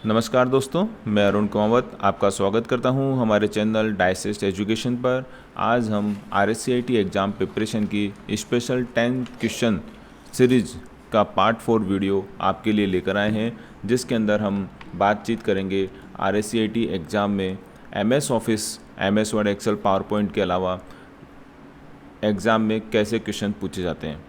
नमस्कार दोस्तों, मैं अरुण कुमावत आपका स्वागत करता हूं हमारे चैनल डाइसेस्ट एजुकेशन पर। आज हम RSCIT एग्ज़ाम प्रिपरेशन की स्पेशल 10 क्वेश्चन सीरीज का पार्ट 4 वीडियो आपके लिए लेकर आए हैं, जिसके अंदर हम बातचीत करेंगे RSCIT एग्ज़ाम में MS office, MS word, excel, power point के अलावा एग्ज़ाम में कैसे क्वेश्चन पूछे जाते हैं,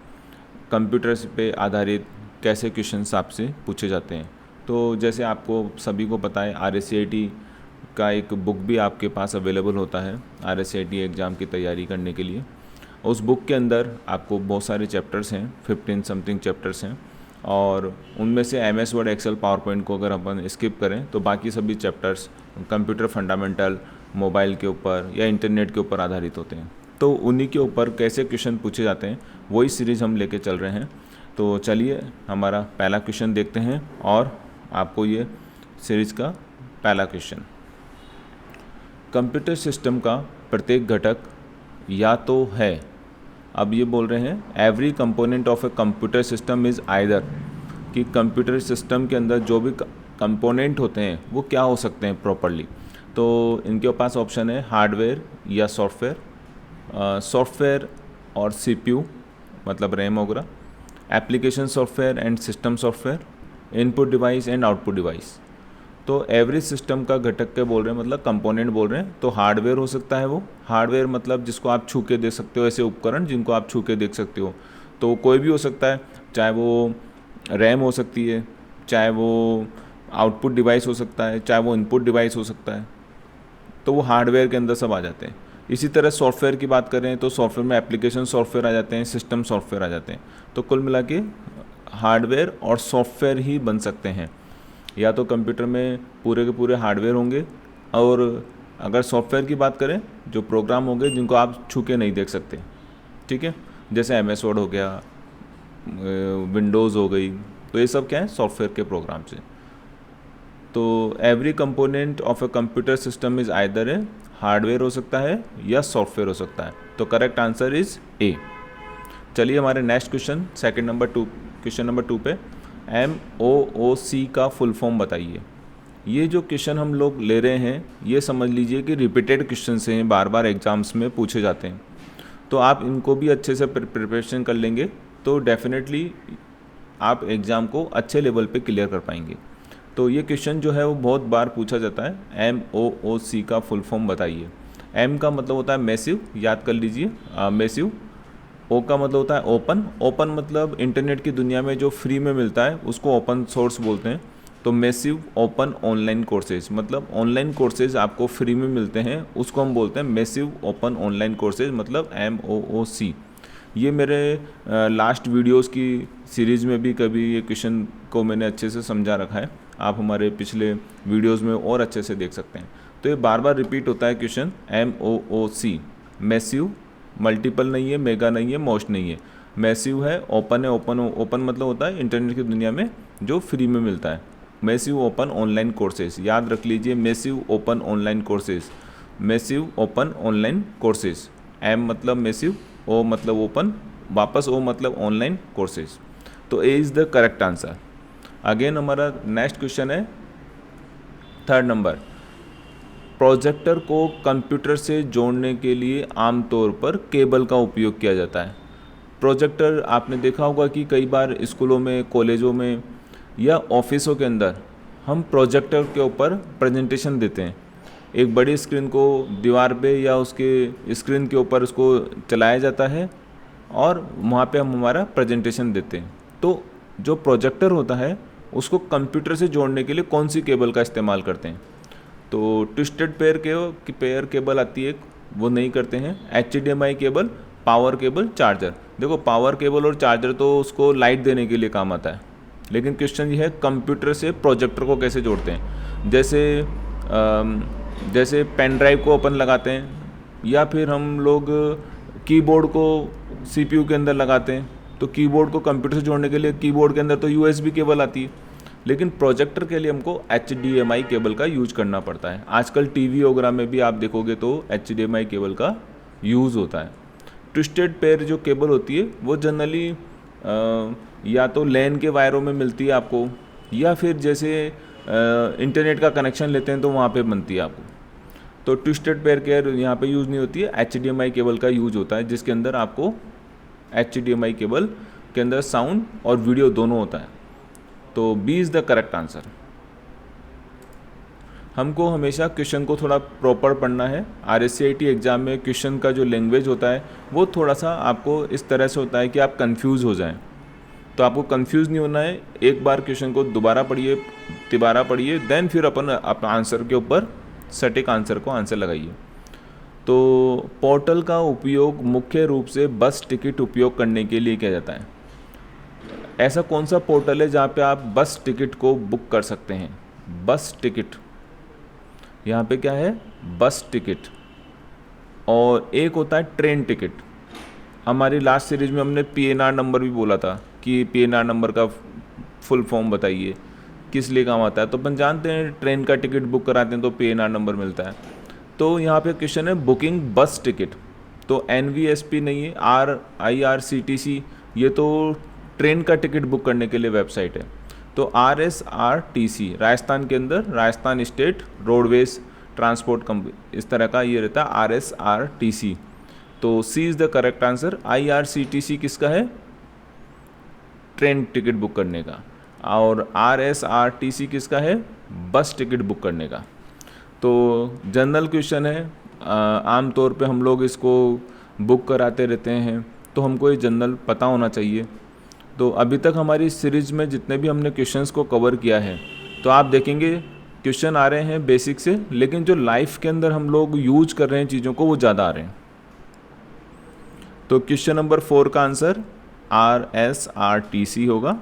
कंप्यूटर पे आधारित कैसे क्वेश्चंस आपसे पूछे जाते हैं। तो जैसे आपको सभी को पता है, RSCIT का एक बुक भी आपके पास अवेलेबल होता है RSCIT एग्ज़ाम की तैयारी करने के लिए। उस बुक के अंदर आपको बहुत सारे चैप्टर्स हैं, 15 समथिंग चैप्टर्स हैं, और उनमें से MS word, excel, power point को अगर अपन स्किप करें तो बाकी सभी चैप्टर्स कंप्यूटर फंडामेंटल, मोबाइल के ऊपर या इंटरनेट के ऊपर आधारित होते हैं। तो उन्हीं के ऊपर कैसे क्वेश्चन पूछे जाते हैं वही सीरीज़ हम लेके चल रहे हैं। तो चलिए हमारा पहला क्वेश्चन देखते हैं और आपको ये सीरीज़ का पहला क्वेश्चन। कंप्यूटर सिस्टम का प्रत्येक घटक या तो है, अब ये बोल रहे हैं every component of a computer system is either, कि कंप्यूटर सिस्टम के अंदर जो भी कंपोनेंट होते हैं वो क्या हो सकते हैं प्रॉपरली। तो इनके पास ऑप्शन है हार्डवेयर या सॉफ्टवेयर, सॉफ्टवेयर और CPU मतलब रैम वगैरह, application software and system software, input device and output device. तो एवरी सिस्टम का घटक के बोल रहे हैं, मतलब कंपोनेंट बोल रहे हैं। तो हार्डवेयर हो सकता है, वो हार्डवेयर मतलब जिसको आप छू के देख सकते हो, ऐसे उपकरण जिनको आप छू के देख सकते हो। तो कोई भी हो सकता है, चाहे वो रैम हो सकती है, चाहे वो आउटपुट डिवाइस हो सकता है, चाहे वो इनपुट डिवाइस हो सकता है। तो वो हार्डवेयर के अंदर सब आ जाते हैं। इसी तरह सॉफ्टवेयर की बात करें तो सॉफ्टवेयर में एप्लीकेशन सॉफ्टवेयर आ जाते हैं, सिस्टम सॉफ्टवेयर आ जाते हैं। तो कुल मिला के हार्डवेयर और सॉफ्टवेयर ही बन सकते हैं। या तो कंप्यूटर में पूरे के पूरे हार्डवेयर होंगे, और अगर सॉफ्टवेयर की बात करें जो प्रोग्राम होंगे जिनको आप छू के नहीं देख सकते, ठीक है, जैसे MS वर्ड हो गया, विंडोज़ हो गई, तो ये सब क्या है, सॉफ्टवेयर के प्रोग्राम से। तो every component of a computer system is either A hardware हो सकता है या सॉफ्टवेयर हो सकता है। तो करेक्ट आंसर इज़ ए। चलिए हमारे नेक्स्ट क्वेश्चन, क्वेश्चन नंबर 2 पे MOOC का फुल फॉर्म बताइए। ये जो क्वेश्चन हम लोग ले रहे हैं ये समझ लीजिए कि रिपीटेड क्वेश्चन से हैं, बार बार एग्जाम्स में पूछे जाते हैं। तो आप इनको भी अच्छे से प्रिपरेशन कर लेंगे तो डेफिनेटली आप एग्ज़ाम को अच्छे लेवल पे क्लियर कर पाएंगे। तो ये क्वेश्चन जो है वो बहुत बार पूछा जाता है, MOOC का फुल फॉर्म बताइए। M का मतलब होता है मैसिव, याद कर लीजिए, मैसिव। O का मतलब होता है ओपन, ओपन मतलब इंटरनेट की दुनिया में जो फ्री में मिलता है उसको ओपन सोर्स बोलते हैं। तो मैसिव ओपन ऑनलाइन कोर्सेज, मतलब ऑनलाइन कोर्सेज आपको फ्री में मिलते हैं, उसको हम बोलते हैं मैसिव ओपन ऑनलाइन कोर्सेज, मतलब MOOC। ये मेरे लास्ट वीडियोस की सीरीज़ में भी कभी ये क्वेश्चन को मैंने अच्छे से समझा रखा है, आप हमारे पिछले वीडियोस में और अच्छे से देख सकते हैं। तो ये बार बार रिपीट होता है क्वेश्चन, MOOC, मैसिव, मल्टीपल नहीं है, मेगा नहीं है, मोस्ट नहीं है, मैसिव है, ओपन है। ओपन मतलब होता है इंटरनेट की दुनिया में जो फ्री में मिलता है। मैसिव ओपन ऑनलाइन कोर्सेज, याद रख लीजिए, massive open online courses, massive open online courses. M मतलब मैसिव, O मतलब ओपन, वापस O मतलब ऑनलाइन कोर्सेज। तो A is the correct answer. Again हमारा नेक्स्ट क्वेश्चन है 3rd नंबर। प्रोजेक्टर को कंप्यूटर से जोड़ने के लिए आमतौर पर केबल का उपयोग किया जाता है। प्रोजेक्टर आपने देखा होगा कि कई बार स्कूलों में, कॉलेजों में या ऑफिसों के अंदर हम प्रोजेक्टर के ऊपर प्रेजेंटेशन देते हैं। एक बड़ी स्क्रीन को दीवार पे या उसके स्क्रीन के ऊपर उसको चलाया जाता है और वहाँ पे हम हमारा प्रेजेंटेशन देते हैं। तो जो प्रोजेक्टर होता है उसको कंप्यूटर से जोड़ने के लिए कौन सी केबल का इस्तेमाल करते हैं? तो ट्विस्टेड पेयर केबल आती है, वो नहीं करते हैं। HDMI cable, power cable, charger. देखो पावर केबल और चार्जर तो उसको लाइट देने के लिए काम आता है, लेकिन क्वेश्चन ये है कंप्यूटर से प्रोजेक्टर को कैसे जोड़ते हैं। जैसे पेन ड्राइव को अपन लगाते हैं, या फिर हम लोग कीबोर्ड को CPU के अंदर लगाते हैं। तो कीबोर्ड को कंप्यूटर से जोड़ने के लिए कीबोर्ड के अंदर तो USB केबल आती है, लेकिन प्रोजेक्टर के लिए हमको HDMI केबल का यूज करना पड़ता है। आजकल TV वगैरह में भी आप देखोगे तो HDMI केबल का यूज़ होता है। ट्विस्टेड पेयर जो केबल होती है वो जनरली या तो लैन के वायरों में मिलती है आपको, या फिर जैसे इंटरनेट का कनेक्शन लेते हैं तो वहाँ पे बनती है आपको। तो ट्विस्टेड पेयर केयर यहाँ पे यूज़ नहीं होती है, HDMI केबल का यूज होता है, जिसके अंदर आपको HDMI केबल के अंदर साउंड और वीडियो दोनों होता है। तो B is the correct answer. हमको हमेशा क्वेश्चन को थोड़ा प्रॉपर पढ़ना है। RSCIT एग्ज़ाम में क्वेश्चन का जो लैंग्वेज होता है वो थोड़ा सा आपको इस तरह से होता है कि आप कंफ्यूज हो जाएं। तो आपको कंफ्यूज नहीं होना है, एक बार क्वेश्चन को दोबारा पढ़िए, तिबारा पढ़िए, देन फिर अपन आंसर के ऊपर सटीक आंसर को आंसर लगाइए। तो पोर्टल का उपयोग मुख्य रूप से बस टिकट उपयोग करने के लिए किया जाता है। ऐसा कौन सा पोर्टल है जहाँ पे आप बस टिकट को बुक कर सकते हैं? बस टिकट, यहाँ पे क्या है? बस टिकट। और एक होता है ट्रेन टिकट। हमारी लास्ट सीरीज में हमने PNR नंबर भी बोला था कि PNR नंबर का फुल फॉर्म बताइए, किस लिए काम आता है। तो अपन जानते हैं ट्रेन का टिकट बुक कराते हैं तो PNR नंबर मिलता है। तो यहाँ पे क्वेश्चन है बुकिंग बस टिकट। तो NVSP नहीं है, IRCTC, ये तो ट्रेन का टिकट बुक करने के लिए वेबसाइट है। तो RSRTC राजस्थान के अंदर Rajasthan state roadways transport company, इस तरह का ये रहता है RSRTC। तो C is the correct answer. IRCTC किसका है? ट्रेन टिकट बुक करने का। और RSRTC किसका है? बस टिकट बुक करने का। तो जनरल क्वेश्चन है, आम तौर पे हम लोग इसको बुक कराते रहते हैं, तो हमको ये जनरल पता होना चाहिए। तो अभी तक हमारी सीरीज में जितने भी हमने क्वेश्चंस को कवर किया है, तो आप देखेंगे क्वेश्चन आ रहे हैं बेसिक से, लेकिन जो लाइफ के अंदर हम लोग यूज कर रहे हैं चीज़ों को, वो ज़्यादा आ रहे हैं। तो क्वेश्चन नंबर 4 का आंसर RSRTC होगा।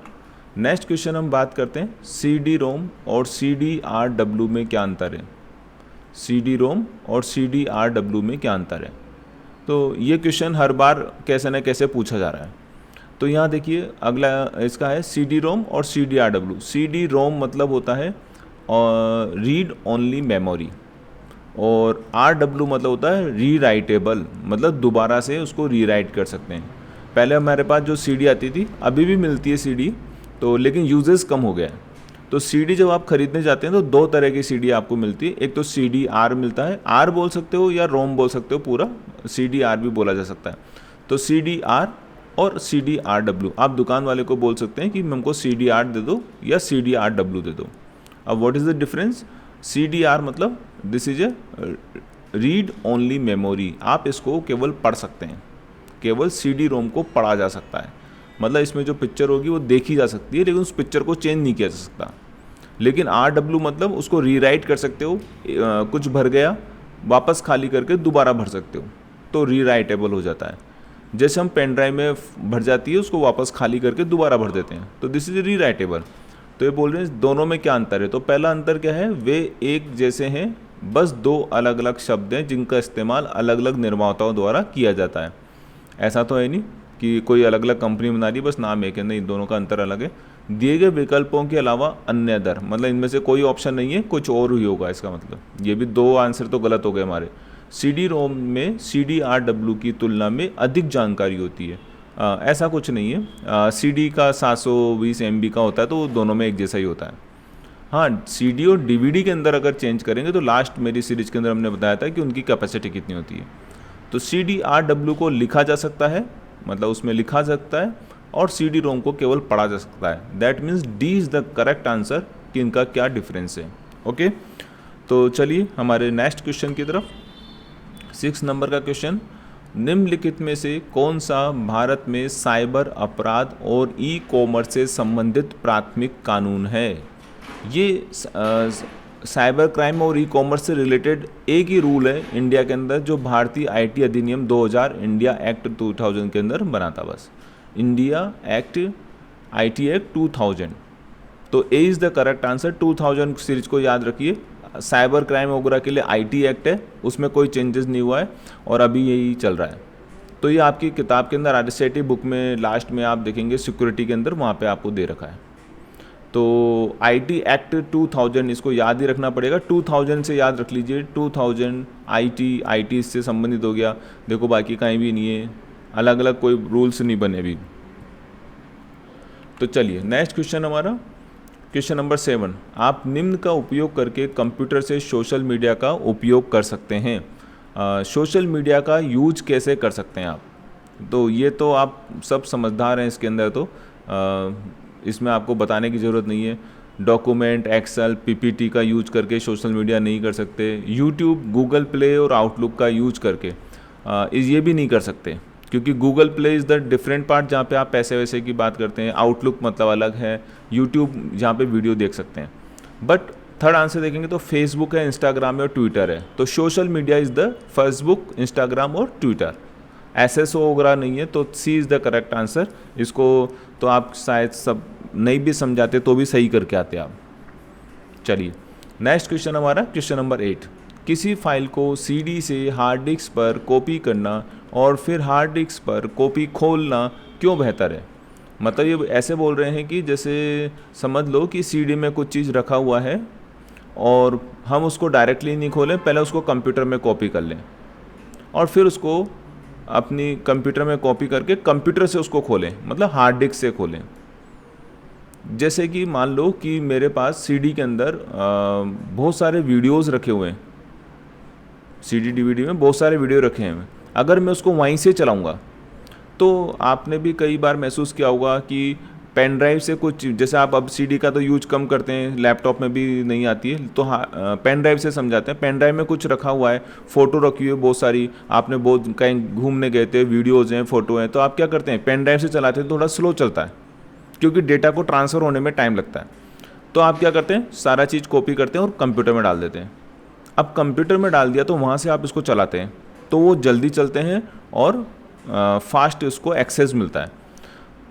नेक्स्ट क्वेश्चन हम बात करते हैं CD-ROM और CDRW में क्या अंतर है? CD-ROM और CDRW में क्या अंतर है? तो ये क्वेश्चन हर बार कैसे न कैसे पूछा जा रहा है। तो यहाँ देखिए अगला इसका है CD-ROM और CDRW। CD-ROM मतलब होता है रीड ओनली मेमोरी, और RW मतलब होता है रीराइटेबल, मतलब दोबारा से उसको रीराइट कर सकते हैं। पहले हमारे पास जो CD आती थी, अभी भी मिलती है CD, तो लेकिन यूजेस कम हो गया है। तो CD जब आप खरीदने जाते हैं तो दो तरह की CD आपको मिलती है। एक तो CD-R मिलता है, R बोल सकते हो या ROM बोल सकते हो, पूरा CD-R भी बोला जा सकता है। तो CD-R और CDRW, आप दुकान वाले को बोल सकते हैं कि हमको CD-R दे दो या CDRW दे दो। अब what is the difference? CD-R मतलब this is A read only memory, आप इसको केवल पढ़ सकते हैं, केवल CD-ROM को पढ़ा जा सकता है। मतलब इसमें जो पिक्चर होगी वो देखी जा सकती है, लेकिन उस पिक्चर को चेंज नहीं किया जा सकता। लेकिन RW मतलब उसको रीराइट कर सकते हो, कुछ भर गया वापस खाली करके दोबारा भर सकते हो, तो रीराइटेबल हो जाता है। जैसे हम पेन ड्राइव में भर जाती है, उसको वापस खाली करके दोबारा भर देते हैं, तो दिस इज रीराइटेबल। तो ये बोल रहे हैं दोनों में क्या अंतर है? तो पहला अंतर क्या है? वे एक जैसे हैं, बस दो अलग अलग शब्द हैं जिनका इस्तेमाल अलग अलग निर्माताओं द्वारा किया जाता है। ऐसा तो है नहीं कि कोई अलग अलग कंपनी बना रही, बस नाम एक है, नहीं, दोनों का अंतर अलग है। दिए गए विकल्पों के अलावा अन्य दर, मतलब इनमें से कोई ऑप्शन नहीं है, कुछ और ही होगा। इसका मतलब ये भी दो आंसर तो गलत हो गए हमारे। CD-ROM में CDRW की तुलना में अधिक जानकारी होती है, ऐसा कुछ नहीं है। CD का 720 MB का होता है, तो दोनों में एक जैसा ही होता है। हाँ, CD और DVD के अंदर अगर चेंज करेंगे तो लास्ट मेरी सीरीज के अंदर हमने बताया था कि उनकी कैपेसिटी कितनी होती है। तो CDRW को लिखा जा सकता है, मतलब उसमें लिखा जा सकता है, और CD-ROM को केवल पढ़ा जा सकता है। That means D is the correct answer कि इनका क्या डिफरेंस है। ओके, तो चलिए हमारे नेक्स्ट क्वेश्चन की तरफ। 6 नंबर का क्वेश्चन, निम्नलिखित में से कौन सा भारत में साइबर अपराध और ई-कॉमर्स से संबंधित प्राथमिक कानून है? ये साइबर क्राइम और ई-कॉमर्स से रिलेटेड एक ही रूल है इंडिया के अंदर, जो भारतीय IT अधिनियम 2000 इंडिया एक्ट 2000 के अंदर बना था। बस इंडिया एक्ट IT एक्ट 2000। तो A is the correct answer. 2000 series को याद रखिए। साइबर क्राइम वगैरह के लिए IT एक्ट है, उसमें कोई चेंजेस नहीं हुआ है और अभी यही चल रहा है। तो ये आपकी किताब के अंदर RSCIT बुक में लास्ट में आप देखेंगे सिक्योरिटी के अंदर, वहाँ पे आपको दे रखा है। तो IT एक्ट 2000 इसको याद ही रखना पड़ेगा। 2000 से याद रख लीजिए, 2000 IT इससे संबंधित हो गया। देखो बाकी कहीं भी नहीं है, अलग अलग कोई रूल्स नहीं बने अभी। तो चलिए नेक्स्ट क्वेश्चन हमारा क्वेश्चन नंबर 7, आप निम्न का उपयोग करके कंप्यूटर से सोशल मीडिया का उपयोग कर सकते हैं। सोशल मीडिया का यूज कैसे कर सकते हैं आप? तो ये तो आप सब समझदार हैं इसके अंदर, तो इसमें आपको बताने की ज़रूरत नहीं है। डॉक्यूमेंट, एक्सेल, पीपीटी का यूज करके सोशल मीडिया नहीं कर सकते। यूट्यूब, गूगल प्ले और आउटलुक का यूज करके ये भी नहीं कर सकते, क्योंकि Google play is the different part जहाँ पे आप पैसे वैसे की बात करते हैं। आउटलुक मतलब अलग है, यूट्यूब जहाँ पे वीडियो देख सकते हैं। बट थर्ड आंसर देखेंगे तो फेसबुक है, इंस्टाग्राम है और ट्विटर है। तो social media is the Facebook, Instagram और ट्विटर। एसएसओ वगैरह नहीं है, तो C is the correct answer. इसको तो आप शायद सब नहीं भी समझाते तो भी सही करके आते आप। चलिए नेक्स्ट क्वेश्चन हमारा क्वेश्चन नंबर 8, किसी फाइल को सीडी से हार्ड डिस्क पर कॉपी करना और फिर हार्ड डिस्क पर कॉपी खोलना क्यों बेहतर है? मतलब ये ऐसे बोल रहे हैं कि जैसे समझ लो कि सीडी में कुछ चीज़ रखा हुआ है और हम उसको डायरेक्टली नहीं खोलें, पहले उसको कंप्यूटर में कॉपी कर लें और फिर उसको अपनी कंप्यूटर में कॉपी करके कंप्यूटर से उसको खोलें, मतलब हार्ड डिस्क से खोलें। जैसे कि मान लो कि मेरे पास सीडी के अंदर बहुत सारे वीडियोस रखे हुए हैं, सीडी डीवीडी में बहुत सारे वीडियो रखे हैं। अगर मैं उसको वहीं से चलाऊंगा तो आपने भी कई बार महसूस किया होगा कि पेन ड्राइव से कुछ, जैसे आप अब सीडी का तो यूज कम करते हैं, लैपटॉप में भी नहीं आती है, तो पेन ड्राइव से समझाते हैं। पेन ड्राइव में कुछ रखा हुआ है, फ़ोटो रखी हुई है बहुत सारी, आपने बहुत कहीं घूमने गए थे, वीडियोज़ हैं, फ़ोटो हैं, तो आप क्या करते हैं, पेन ड्राइव से चलाते हैं तो थोड़ा स्लो चलता है क्योंकि डेटा को ट्रांसफ़र होने में टाइम लगता है। तो आप क्या करते हैं, सारा चीज़ कॉपी करते हैं और कंप्यूटर में डाल देते हैं। अब कंप्यूटर में डाल दिया तो वहाँ से आप इसको चलाते हैं तो वो जल्दी चलते हैं और फास्ट उसको एक्सेस मिलता है।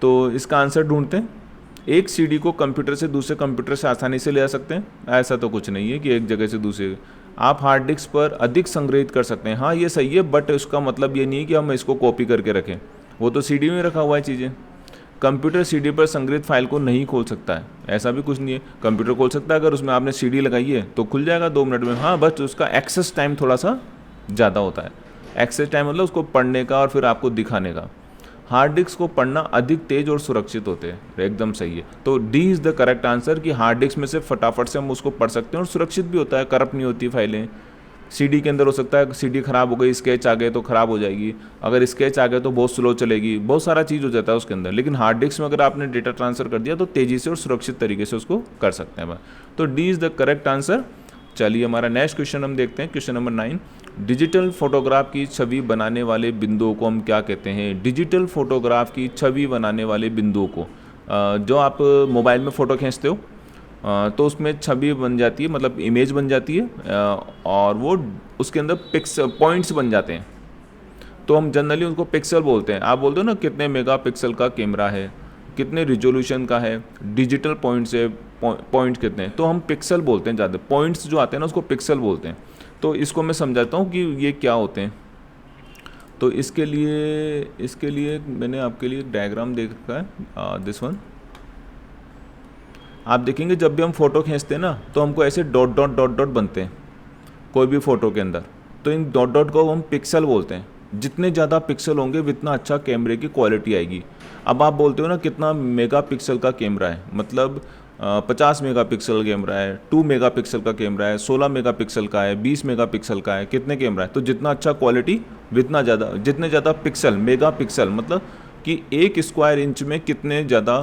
तो इसका आंसर ढूंढते हैं। एक सीडी को कंप्यूटर से दूसरे कंप्यूटर से आसानी से ले आ सकते हैं, ऐसा तो कुछ नहीं है कि एक जगह से दूसरे। आप हार्ड डिस्क पर अधिक संग्रहित कर सकते हैं, हाँ ये सही है, बट उसका मतलब ये नहीं है कि हम इसको कॉपी करके रखें, वो तो सीडी में रखा हुआ है चीज़ें। कंप्यूटर सीडी पर संग्रहित फाइल को नहीं खोल सकता है, ऐसा भी कुछ नहीं है। कंप्यूटर खोल सकता है, अगर उसमें आपने सीडी लगाई है तो खुल जाएगा 2 मिनट में, हाँ, बट उसका एक्सेस टाइम थोड़ा सा ज़्यादा होता है। एक्सेस टाइम मतलब उसको पढ़ने का और फिर आपको दिखाने का। हार्ड डिस्क को पढ़ना अधिक तेज और सुरक्षित होते हैं, एकदम सही है। तो D is the correct answer कि हार्ड डिस्क में से फटाफट से हम उसको पढ़ सकते हैं और सुरक्षित भी होता है, करप्ट नहीं होती फाइलें। सीडी के अंदर हो सकता है सीडी ख़राब हो गई, स्केच आ गए तो ख़राब हो जाएगी, अगर स्केच आ गए तो बहुत स्लो चलेगी, बहुत सारा चीज़ हो जाता है उसके अंदर। लेकिन हार्ड डिस्क में अगर आपने डेटा ट्रांसफ़र कर दिया तो तेज़ी से और सुरक्षित तरीके से उसको कर सकते हैं। तो D is the correct answer. चलिए हमारा नेक्स्ट क्वेश्चन हम देखते हैं, क्वेश्चन नंबर 9, डिजिटल फोटोग्राफ की छवि बनाने वाले बिंदुओं को हम क्या कहते हैं? डिजिटल फोटोग्राफ की छवि बनाने वाले बिंदुओं को, जो आप मोबाइल में फ़ोटो खींचते हो तो उसमें छवि बन जाती है, मतलब इमेज बन जाती है, और वो उसके अंदर पिक्सल पॉइंट्स बन जाते हैं, तो हम जनरली उनको पिक्सल बोलते हैं। आप बोलते हो ना कितने मेगापिक्सल का कैमरा है, कितने रिजोल्यूशन का है, डिजिटल पॉइंट्स है, पॉइंट्स कितने हैं, तो हम पिक्सल बोलते हैं ज़्यादा। पॉइंट्स जो आते हैं ना उसको पिक्सल बोलते हैं। तो इसको मैं समझाता हूँ कि ये क्या होते हैं। तो इसके लिए मैंने आपके लिए एक डायग्राम देख रखा है, दिस वन। आप देखेंगे जब भी हम फ़ोटो खींचते हैं ना तो हमको ऐसे डॉट डॉट डॉट डॉट बनते हैं कोई भी फ़ोटो के अंदर, तो इन डॉट डॉट को हम पिक्सल बोलते हैं। जितने ज़्यादा पिक्सल होंगे उतना अच्छा कैमरे की क्वालिटी आएगी। अब आप बोलते हो ना कितना मेगापिक्सल का कैमरा है, मतलब 50 मेगापिक्सल कैमरा है, 2 मेगापिक्सल का कैमरा है, 16 मेगापिक्सल का है, 20 मेगापिक्सल का है, कितने कैमरा है, तो जितना अच्छा क्वालिटी उतना ज़्यादा, जितने ज़्यादा पिक्सल, मेगापिक्सल मतलब कि 1 स्क्वायर इंच में कितने ज़्यादा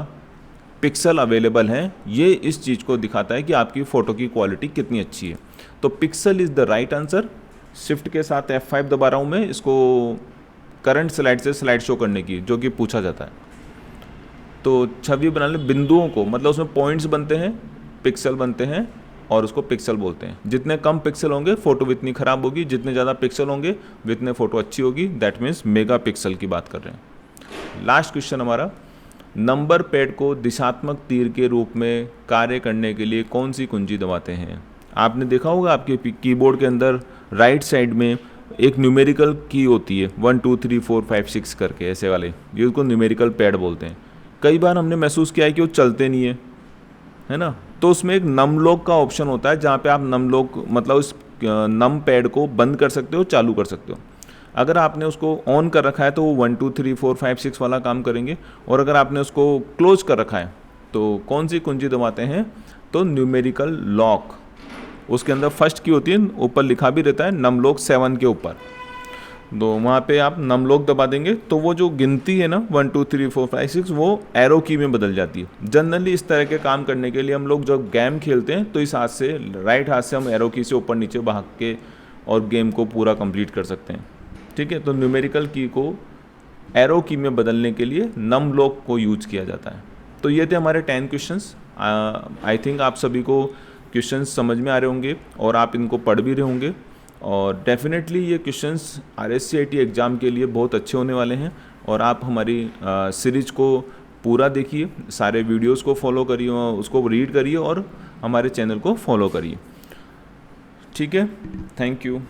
पिक्सल अवेलेबल हैं, ये इस चीज़ को दिखाता है कि आपकी फ़ोटो की क्वालिटी कितनी अच्छी है। तो pixel is the right answer. Shift के साथ F5 दबा रहा हूँ मैं इसको करंट स्लाइड से स्लाइड शो करने की, जो कि पूछा जाता है। तो छवि बनाने बिंदुओं को, मतलब उसमें पॉइंट्स बनते हैं, पिक्सल बनते हैं और उसको पिक्सल बोलते हैं। जितने कम पिक्सल होंगे फ़ोटो उतनी ख़राब होगी, जितने ज़्यादा पिक्सल होंगे उतने फ़ोटो अच्छी होगी। दैट मीन्स मेगा पिक्सल की बात कर रहे हैं। लास्ट क्वेश्चन हमारा, नंबर पैड को दिशात्मक तीर के रूप में कार्य करने के लिए कौन सी कुंजी दबाते हैं? आपने देखा होगा आपके कीबोर्ड के अंदर राइट साइड में एक न्यूमेरिकल की होती है 1 2 3 4 5 6 करके, ऐसे वाले, ये उसको न्यूमेरिकल पैड बोलते हैं। कई बार हमने महसूस किया है कि वो चलते नहीं है ना, तो उसमें एक नम लॉक का ऑप्शन होता है जहाँ पे आप नम लॉक, मतलब उस नम पैड को बंद कर सकते हो, चालू कर सकते हो। अगर आपने उसको ऑन कर रखा है तो वो 1 2 3 4 5 6 वाला काम करेंगे, और अगर आपने उसको क्लोज कर रखा है तो कौन सी कुंजी दबाते हैं? तो न्यूमेरिकल लॉक, उसके अंदर फर्स्ट की होती है, ऊपर लिखा भी रहता है नमलोक 7 के ऊपर, तो वहाँ पे आप नमलोक दबा देंगे तो वो जो गिनती है ना 1 2 3 4 5 6 वो एरो की में बदल जाती है। जनरली इस तरह के काम करने के लिए हम लोग जब गेम खेलते हैं तो इस हाथ से, राइट हाथ से हम एरो की से ऊपर नीचे भाग के और गेम को पूरा कंप्लीट कर सकते हैं। ठीक है, तो न्यूमेरिकल की को एरो की में बदलने के लिए नमलोक को यूज किया जाता है। तो ये थे हमारे 10 क्वेश्चंस। आई थिंक आप सभी को क्वेश्चंस समझ में आ रहे होंगे और आप इनको पढ़ भी रहे होंगे, और डेफिनेटली ये क्वेश्चंस RSCIT एग्ज़ाम के लिए बहुत अच्छे होने वाले हैं। और आप हमारी सीरीज को पूरा देखिए, सारे वीडियोस को फॉलो करिए, उसको रीड करिए और हमारे चैनल को फॉलो करिए। ठीक है, थैंक यू।